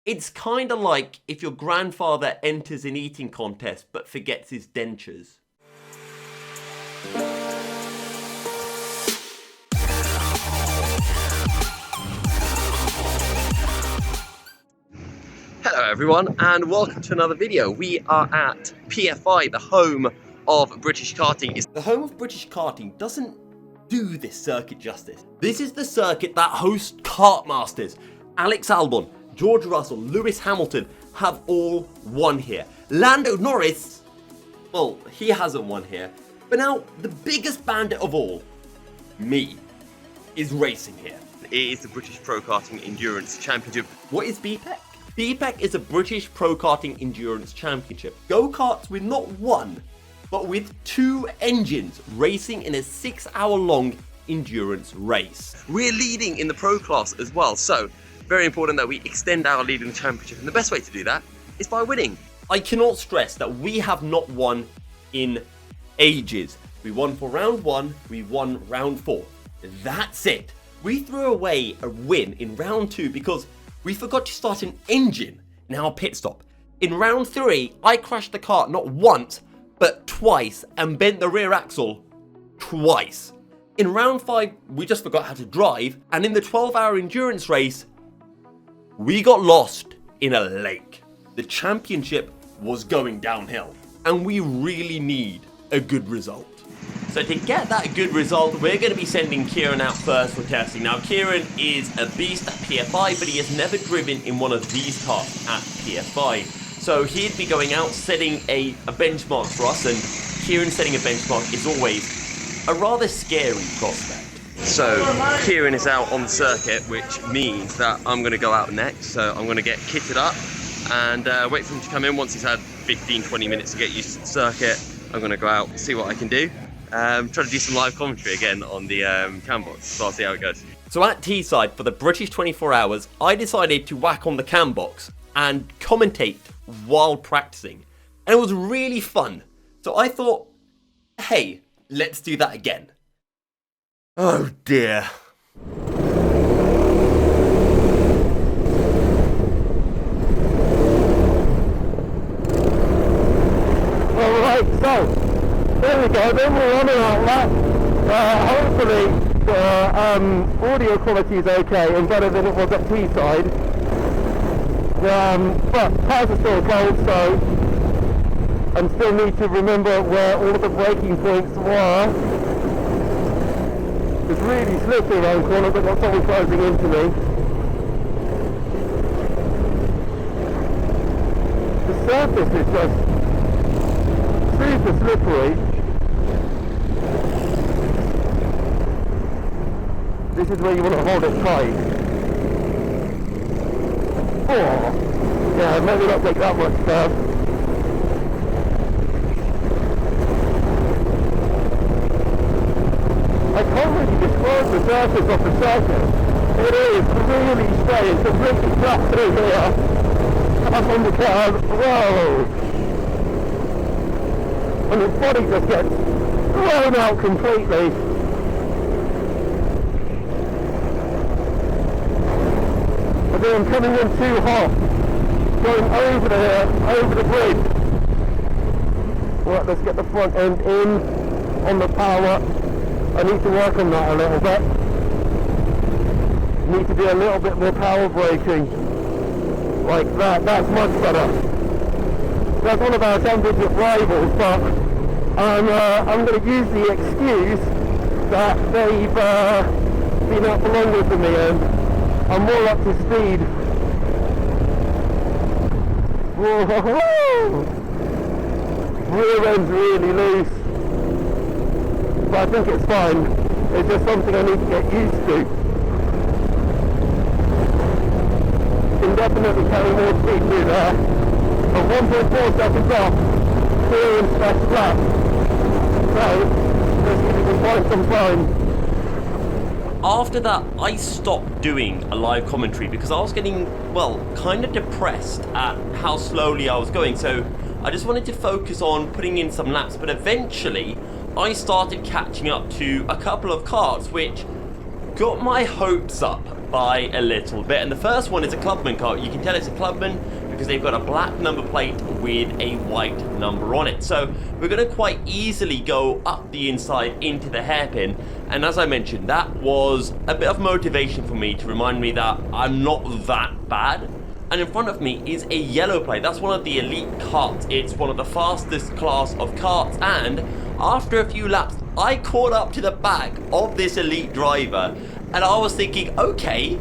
It's kinda like if your grandfather enters an eating contest but forgets his dentures. Hello everyone and welcome to another video. We are at PFI, the home of British karting. The home of British karting doesn't do this circuit justice. This is the circuit that hosts kart masters. Alex Albon, George Russell, Lewis Hamilton have all won here. Lando Norris, well, he hasn't won here. But now, the biggest bandit of all, me, is racing here. It is the British Pro Karting Endurance Championship. What is Bpec? Bpec is a British Pro Karting Endurance Championship. Go-karts with not one, but with two engines racing in a 6-hour-long endurance race. We're leading in the Pro class as well, so very important that we extend our lead in the championship, and the best way to do that is by winning. I cannot stress that we have not won in ages. We won for round 1, we won round 4. That's it. We threw away a win in round 2 because we forgot to start an engine in our pit stop. In round 3, I crashed the kart not once, but twice and bent the rear axle twice. In round 5, we just forgot how to drive, and in the 12-hour endurance race, we got lost in a lake. The championship was going downhill, and we really need a good result. So to get that good result, we're going to be sending Kieran out first for testing. Now, Kieran is a beast at PFI, but he has never driven in one of these karts at PFI. So he'd be going out, setting a benchmark for us, and Kieran setting a benchmark is always a rather scary prospect. So Kieran is out on the circuit, which means that I'm going to go out next. So I'm going to get kitted up and wait for him to come in. Once he's had 15-20 minutes to get used to the circuit, I'm going to go out and see what I can do. Try to do some live commentary again on the cam box, so I'll see how it goes. So at Teesside for the British 24 hours, I decided to whack on the cam box and commentate while practicing. And it was really fun. So I thought, hey, let's do that again. Oh dear. Alright, so there we go, then we're on our lap. Hopefully the audio quality is okay and better than it was at Teesside. But cars are still cold, so I still need to remember where all of the braking points were. It's really slippery around corners, I've got someone closing into me. The surface is just super slippery. This is where you want to hold it tight. Oh, yeah, maybe not take that much stuff. I can't really describe the surface of the circuit. It is really strange, completely flat through here. Up on the car, whoa! And the body just gets thrown out completely. And then I'm coming in too hot, going over the bridge. Right, let's get the front end in on the power. I need to work on that a little bit. Need to do a little bit more power braking. Like that, that's much better. That's one of our championship rivals, but I'm going to use the excuse that they've been out for longer than me and I'm more up to speed. Whoa! Rear end's really loose. But I think it's fine. It's just something I need to get used to. Can definitely carry more speed through there. But 1.4 seconds off, clearance best lap. So, let's see if we can find some time. After that, I stopped doing a live commentary because I was getting, well, kind of depressed at how slowly I was going. So I just wanted to focus on putting in some laps, but eventually I started catching up to a couple of karts, which got my hopes up by a little bit. And the first one is a Clubman car. You can tell it's a Clubman because they've got a black number plate with a white number on it. So we're going to quite easily go up the inside into the hairpin. And as I mentioned, that was a bit of motivation for me to remind me that I'm not that bad. And in front of me is a yellow plate. That's one of the elite karts. It's one of the fastest class of karts. And after a few laps, I caught up to the back of this elite driver. And I was thinking, okay,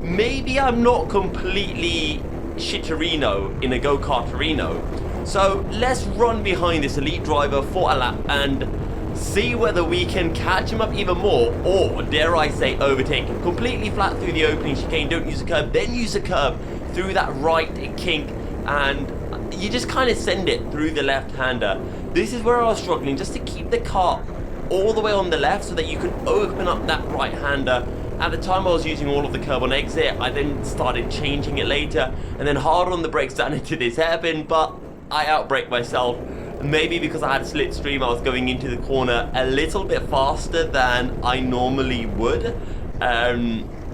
maybe I'm not completely shitterino in a go-karterino. So let's run behind this elite driver for a lap and see whether we can catch him up even more, or dare I say overtake him. Completely flat through the opening chicane, don't use a curb, then use a curb through that right kink, and you just kind of send it through the left-hander. This is where I was struggling, just to keep the car all the way on the left so that you could open up that right-hander. At the time I was using all of the curb on exit. I then started changing it later and then hard on the brakes down into this hairpin, but I outbraked myself. Maybe because I had a slipstream, I was going into the corner a little bit faster than I normally would,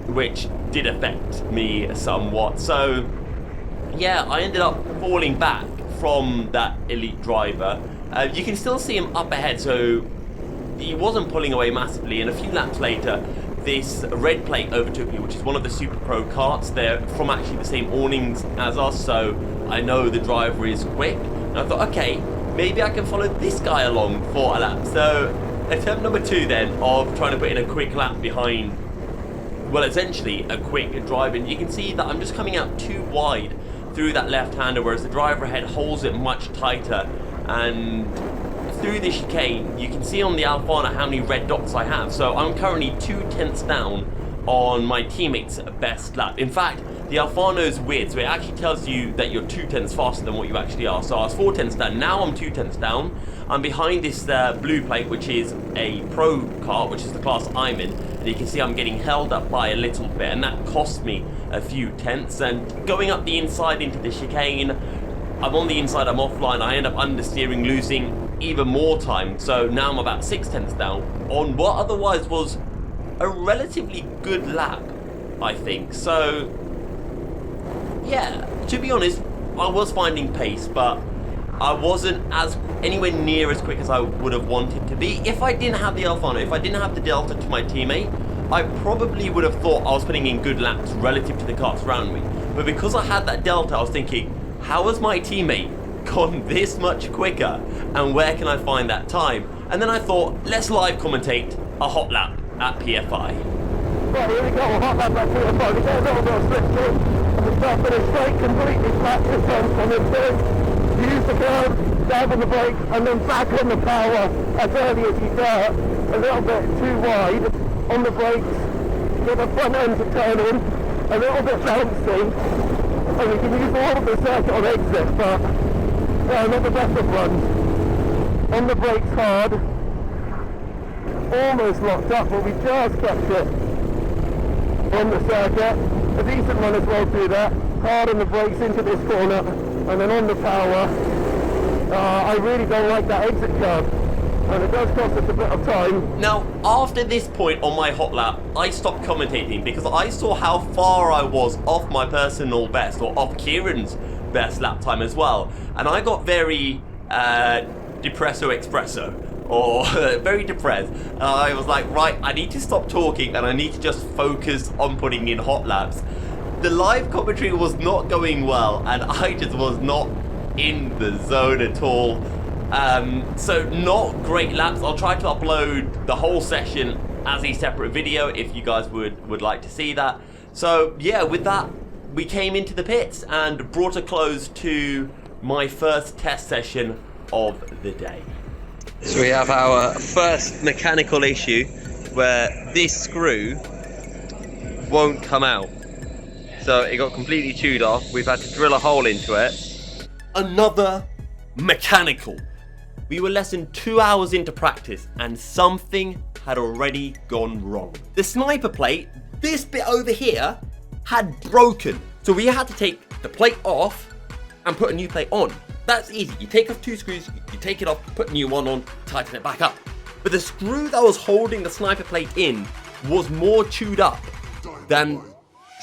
which did affect me somewhat. So yeah, I ended up falling back from that elite driver. You can still see him up ahead, so he wasn't pulling away massively, and a few laps later this red plate overtook me, which is one of the Super Pro karts. They're from actually the same awnings as us, so I know the driver is quick. And I thought, okay, maybe I can follow this guy along for a lap. So attempt number 2 then of trying to put in a quick lap behind, well, essentially a quick drive. And you can see that I'm just coming out too wide through that left-hander, whereas the driver ahead holds it much tighter. And through the chicane, you can see on the Alfano how many red dots I have. So I'm currently 2/10 down on my teammate's best lap. In fact, the Alfano is weird, so it actually tells you that you're 2/10 faster than what you actually are. So I was 4/10 down, now I'm 2/10 down. I'm behind this blue plate, which is a pro car, which is the class I'm in. And you can see I'm getting held up by a little bit, and that cost me a few tenths. And going up the inside into the chicane, I'm on the inside, I'm offline, I end up understeering, losing even more time. So now I'm about 6/10 down on what otherwise was a relatively good lap, I think. So yeah, to be honest, I was finding pace, but I wasn't as anywhere near as quick as I would have wanted to be. If I didn't have the Alfano, if I didn't have the delta to my teammate, I probably would have thought I was putting in good laps relative to the karts around me. But because I had that delta, I was thinking, how has my teammate gone this much quicker, and where can I find that time? And then I thought, let's live commentate a hot lap at PFI. Right, here we go, a hot lap at PFI. We get a little bit of slipstream, and we start with a straight, completely flat descent on this thing. You use the curve, dive on the brake, and then back on the power as early as you dare. A little bit too wide on the brakes, get the front end to turn in, a little bit bouncy. And we can use all of the circuit on exit, but not the best of runs. On the brakes hard, almost locked up, but we just kept it on the circuit. A decent run as well through that. Hard on the brakes into this corner, and then on the power. I really don't like that exit curve, and it does cost us a bit of time. Now, after this point on my hot lap, I stopped commentating because I saw how far I was off my personal best, or off Kieran's best lap time as well. And I got very depresso expresso, or very depressed. I was like, right, I need to stop talking and I need to just focus on putting in hot laps. The live commentary was not going well, and I just was not in the zone at all. So not great laps. I'll try to upload the whole session as a separate video if you guys would like to see that. So yeah, with that, we came into the pits and brought a close to my first test session of the day. So we have our first mechanical issue where this screw won't come out. So it got completely chewed off. We've had to drill a hole into it. Another mechanical. We were less than 2 hours into practice and something had already gone wrong. The sniper plate, this bit over here, had broken. So we had to take the plate off and put a new plate on. That's easy. You take off 2 screws, you take it off, put a new one on, tighten it back up. But the screw that was holding the sniper plate in was more chewed up than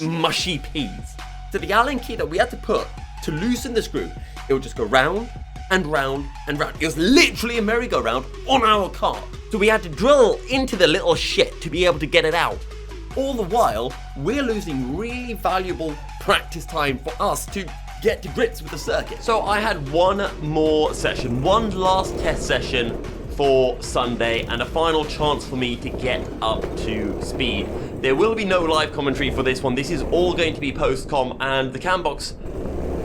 mushy peas. So the Allen key that we had to put to loosen the screw, it would just go round and round and round. It was literally a merry-go-round on our car. So we had to drill into the little shit to be able to get it out. All the while, we're losing really valuable practice time for us to get to grips with the circuit. So I had one more session, one last test session for Sunday, and a final chance for me to get up to speed. There will be no live commentary for this one. This is all going to be post-com, and the cam box,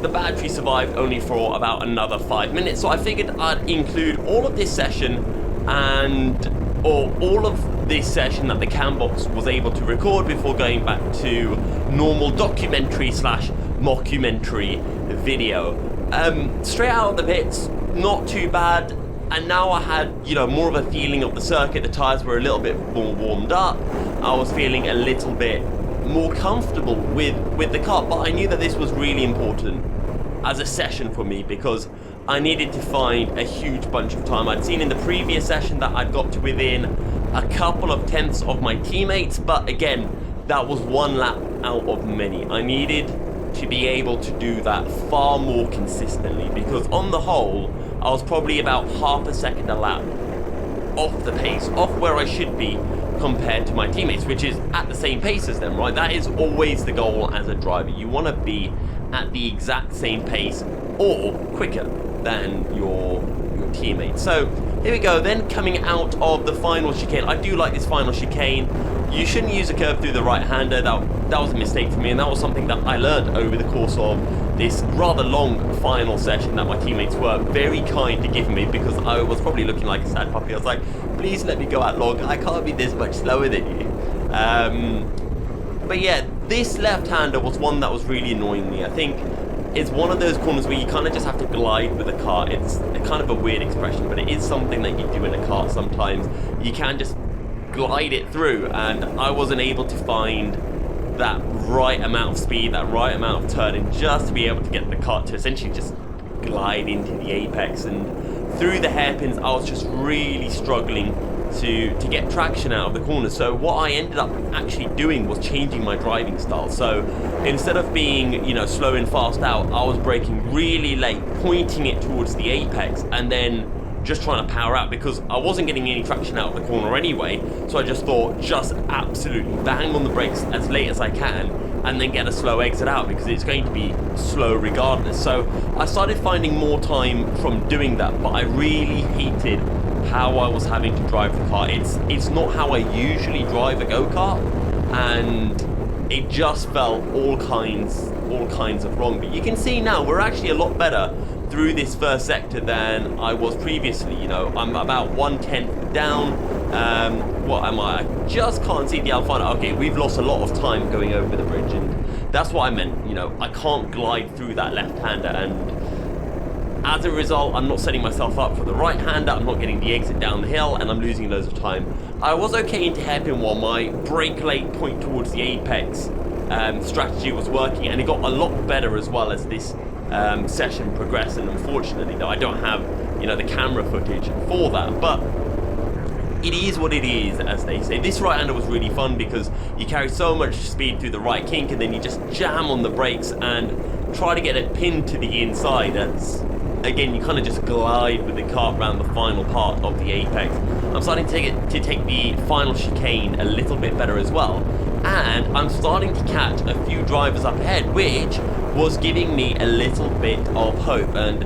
the battery survived only for about another 5 minutes, so I figured I'd include all of this session or all of this session that the cam box was able to record before going back to normal documentary slash mockumentary video. Straight out of the pits, not too bad, and now I had, more of a feeling of the circuit. The tyres were a little bit more warmed up. I was feeling a little bit more comfortable with the car, but I knew that this was really important as a session for me because I needed to find a huge bunch of time. I'd seen in the previous session that I'd got to within a couple of tenths of my teammates, but again, that was one lap out of many. I needed to be able to do that far more consistently because on the whole, I was probably about half a second a lap off the pace, off where I should be compared to my teammates, which is at the same pace as them, right? That is always the goal as a driver. You want to be at the exact same pace or quicker than your teammates. So here we go, then coming out of the final chicane. I do like this final chicane. You shouldn't use a curve through the right-hander. That was a mistake for me, and that was something that I learned over the course of this rather long final session that my teammates were very kind to give me because I was probably looking like a sad puppy. I was like, please let me go out long. I can't be this much slower than you. But yeah, this left-hander was one that was really annoying me. I think it's one of those corners where you kind of just have to glide with a car. It's kind of a weird expression, but it is something that you do in a car sometimes. You can just glide it through, and I wasn't able to find that right amount of speed, that right amount of turning, just to be able to get the car to essentially just glide into the apex. And through the hairpins, I was just really struggling to get traction out of the corner. So what I ended up actually doing was changing my driving style. So instead of being, slow and fast out, I was braking really late, pointing it towards the apex, and then just trying to power out because I wasn't getting any traction out of the corner anyway. So I just thought, just absolutely bang on the brakes as late as I can and then get a slow exit out because it's going to be slow regardless. So I started finding more time from doing that, but I really hated how I was having to drive the car. It's not how I usually drive a go-kart, and it just felt all kinds of wrong. But you can see now we're actually a lot better through this first sector than I was previously. I'm about 1/10 down. What am I? I just can't see the Alfano. Okay, we've lost a lot of time going over the bridge, and that's what I meant. I can't glide through that left-hander, and as a result, I'm not setting myself up for the right-hander. I'm not getting the exit down the hill, and I'm losing loads of time. I was okay into hairpin while my brake late point towards the apex strategy was working, and it got a lot better as well as this session progressed. And unfortunately, though, I don't have the camera footage for that, but it is what it is, as they say. This right-hander was really fun because you carry so much speed through the right kink, and then you just jam on the brakes and try to get it pinned to the inside. Again, you kind of just glide with the car around the final part of the apex. I'm starting to take the final chicane a little bit better as well, and I'm starting to catch a few drivers up ahead, which was giving me a little bit of hope. And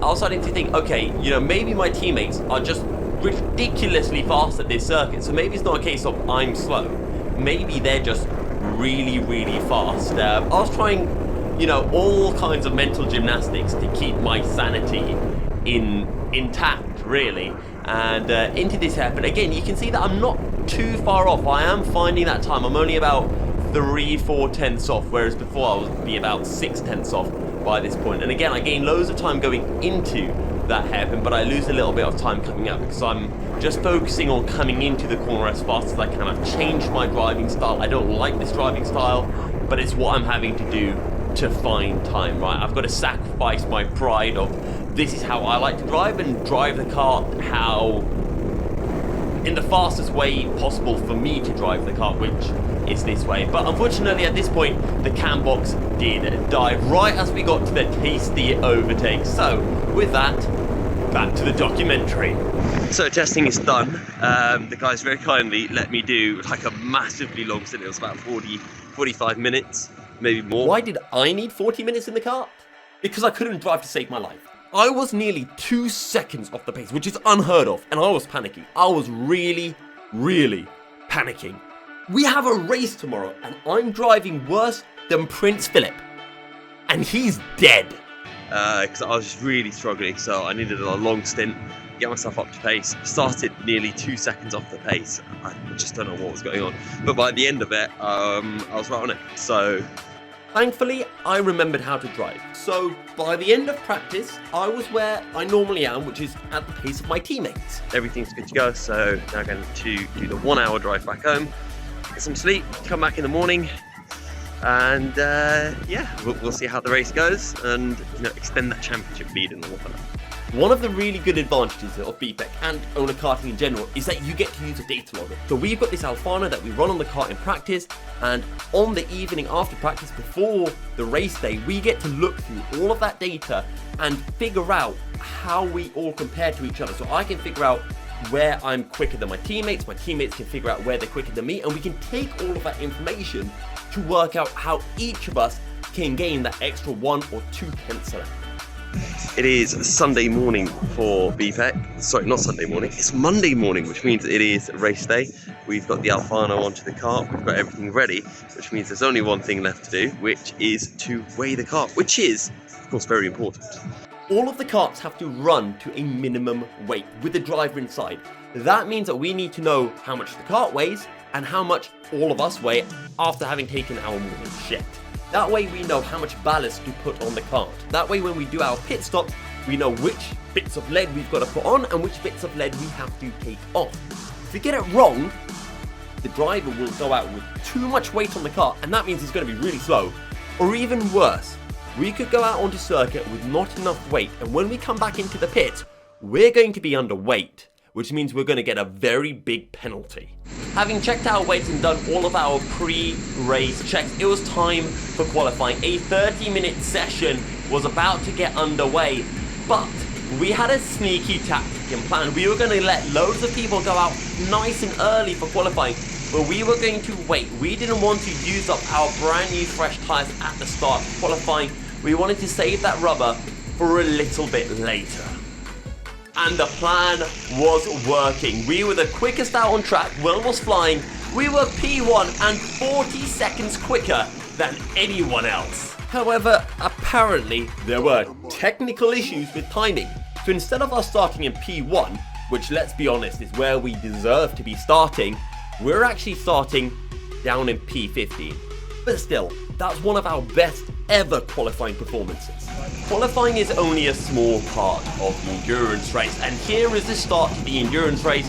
I was starting to think, okay, maybe my teammates are just ridiculously fast at this circuit, so maybe it's not a case of I'm slow. Maybe they're just really, really fast. I was trying all kinds of mental gymnastics to keep my sanity intact, really. And into this happen again, you can see that I'm not too far off. I am finding that time. I'm only about 3-4 tenths off, whereas before I would be about 6 tenths off by this point. And again, I gain loads of time going into that hairpin, but I lose a little bit of time coming out because I'm just focusing on coming into the corner as fast as I can. I've changed my driving style. I don't like this driving style, but it's what I'm having to do to find time, right? I've got to sacrifice my pride of this is how I like to drive, and drive the car in the fastest way possible for me to drive the car, which is this way. But unfortunately at this point, the cam box did die right as we got to the tasty overtake. So with that, back to the documentary. So testing is done. The guys very kindly let me do like a massively long stint. It was about 45 minutes, maybe more. Why did I need 40 minutes in the car? Because I couldn't drive to save my life. I was nearly 2 seconds off the pace, which is unheard of, and I was panicking. I was really, really panicking. We have a race tomorrow, and I'm driving worse than Prince Philip. And he's dead. Because I was just really struggling, so I needed a long stint, get myself up to pace. Started nearly 2 seconds off the pace. I just don't know what was going on. But by the end of it, I was right on it. So thankfully, I remembered how to drive. So by the end of practice, I was where I normally am, which is at the pace of my teammates. Everything's good to go, so now I'm going to do the 1 hour drive back home, get some sleep, come back in the morning, and yeah, we'll see how the race goes and extend that championship lead and all of that. One of the really good advantages of Bpec and owner karting in general is that you get to use a data logger. So we've got this Alfano that we run on the kart in practice, and on the evening after practice before the race day, we get to look through all of that data and figure out how we all compare to each other. So I can figure out where I'm quicker than my teammates can figure out where they're quicker than me, and we can take all of that information to work out how each of us can gain that extra 1 or 2 tenths of it. It is Sunday morning for Bpec. Sorry, not Sunday morning. It's Monday morning, which means it is race day. We've got the Alfano onto the cart. We've got everything ready, which means there's only one thing left to do, which is to weigh the cart, which is, of course, very important. All of the carts have to run to a minimum weight with the driver inside. That means that we need to know how much the cart weighs and how much all of us weigh after having taken our morning shit. That way we know how much ballast to put on the cart. That way when we do our pit stops, we know which bits of lead we've got to put on and which bits of lead we have to take off. If we get it wrong, the driver will go out with too much weight on the cart, and that means he's going to be really slow. Or even worse, we could go out onto circuit with not enough weight, and when we come back into the pit, we're going to be underweight, which means we're going to get a very big penalty. Having checked our weights and done all of our pre-race checks, it was time for qualifying. A 30-minute session was about to get underway, but we had a sneaky tactic and plan. We were going to let loads of people go out nice and early for qualifying, but we were going to wait. We didn't want to use up our brand new fresh tyres at the start of qualifying. We wanted to save that rubber for a little bit later. And the plan was working. We were the quickest out on track. Will was flying. We were P1 and 40 seconds quicker than anyone else. However, apparently there were technical issues with timing. So instead of us starting in P1, which let's be honest is where we deserve to be starting, we're actually starting down in P15. But still, that's one of our best ever qualifying performances. Qualifying is only a small part of the endurance race, and here is the start to the endurance race.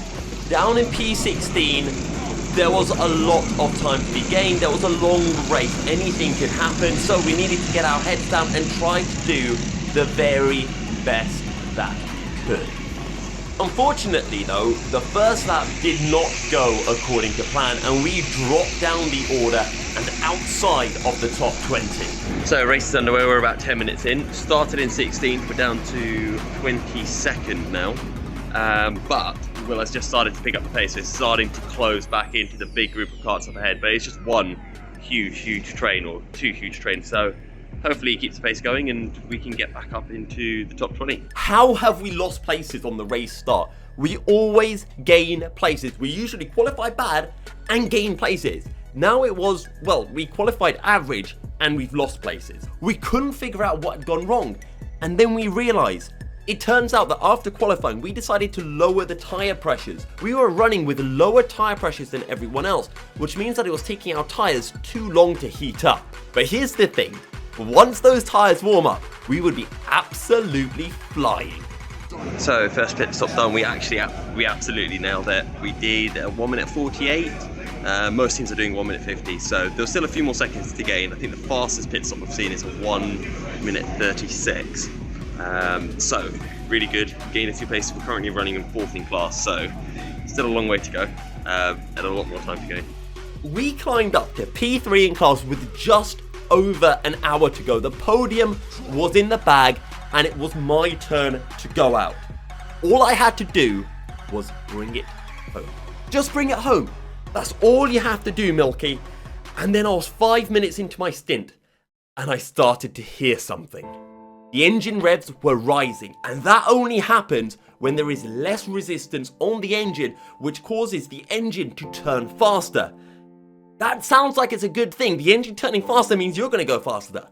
Down in P16, there was a lot of time to be gained. There was a long race. Anything could happen, so we needed to get our heads down and try to do the very best that we could. Unfortunately though, the first lap did not go according to plan, and we dropped down the order and outside of the top 20. So race is underway, we're about 10 minutes in. Started in 16th, we're down to 22nd now. But Will has just started to pick up the pace, so it's starting to close back into the big group of karts up ahead, but it's just one huge train, or 2 huge trains, so hopefully he keeps the pace going and we can get back up into the top 20. How have we lost places on the race start? We always gain places. We usually qualify bad and gain places. Now it was, well, we qualified average and we've lost places. We couldn't figure out what had gone wrong. And then we realized, it turns out that after qualifying, we decided to lower the tire pressures. We were running with lower tire pressures than everyone else, which means that it was taking our tires too long to heat up. But here's the thing. Once those tires warm up, we would be absolutely flying. So first pit stop done, we absolutely nailed it. We did 1 minute 48. Most teams are doing 1 minute 50, so there's still a few more seconds to gain. I think the fastest pit stop I've seen is 1 minute 36. So really good. Gained a few places. We're currently running in 4th in class, so still a long way to go, and a lot more time to go. we climbed up to P3 in class with just over an hour to go. The podium was in the bag and it was my turn to go out. All I had to do was bring it home. Just bring it home. That's all you have to do, Milky. And then I was 5 minutes into my stint and I started to hear something. The engine revs were rising, and that only happens when there is less resistance on the engine, which causes the engine to turn faster. That sounds like it's a good thing. The engine turning faster means you're going to go faster.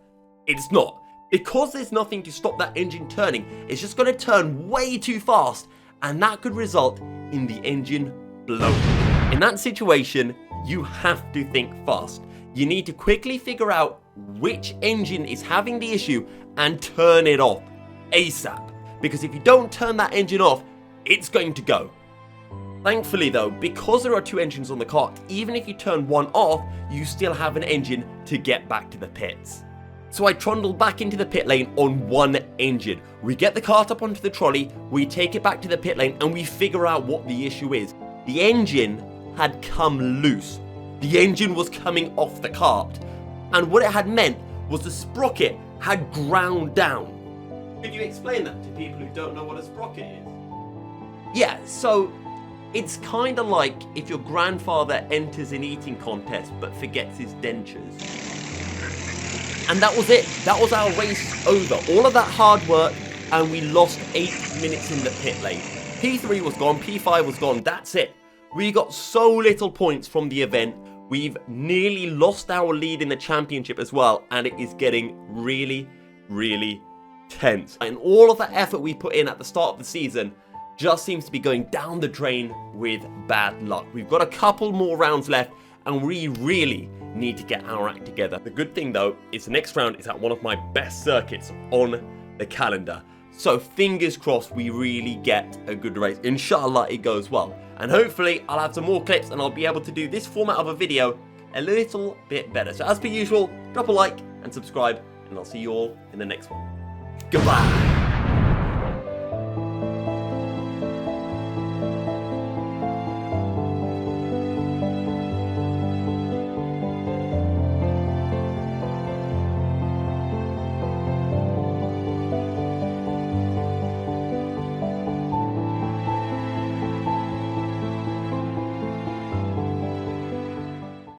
It's not. Because there's nothing to stop that engine turning, it's just going to turn way too fast, and that could result in the engine blowing. In that situation, you have to think fast. You need to quickly figure out which engine is having the issue and turn it off ASAP. Because if you don't turn that engine off, it's going to go. Thankfully though, because there are 2 engines on the kart, even if you turn one off, you still have an engine to get back to the pits. So I trundled back into the pit lane on one engine. We get the kart up onto the trolley, we take it back to the pit lane, and we figure out what the issue is. The engine had come loose. The engine was coming off the kart. And what it had meant was the sprocket had ground down. Could you explain that to people who don't know what a sprocket is? Yeah, so it's kind of like if your grandfather enters an eating contest but forgets his dentures. And that was it. That was our race over. All of that hard work, and we lost 8 minutes in the pit lane. P3 was gone, P5 was gone, that's it. We got so little points from the event. We've nearly lost our lead in the championship as well, and it is getting really, really tense. And all of that effort we put in at the start of the season just seems to be going down the drain with bad luck. We've got a couple more rounds left, and we really need to get our act together. The good thing though is the next round is at one of my best circuits on the calendar. So fingers crossed we really get a good race. Inshallah it goes well. And hopefully I'll have some more clips and I'll be able to do this format of a video a little bit better. So as per usual, drop a like and subscribe, and I'll see you all in the next one. Goodbye.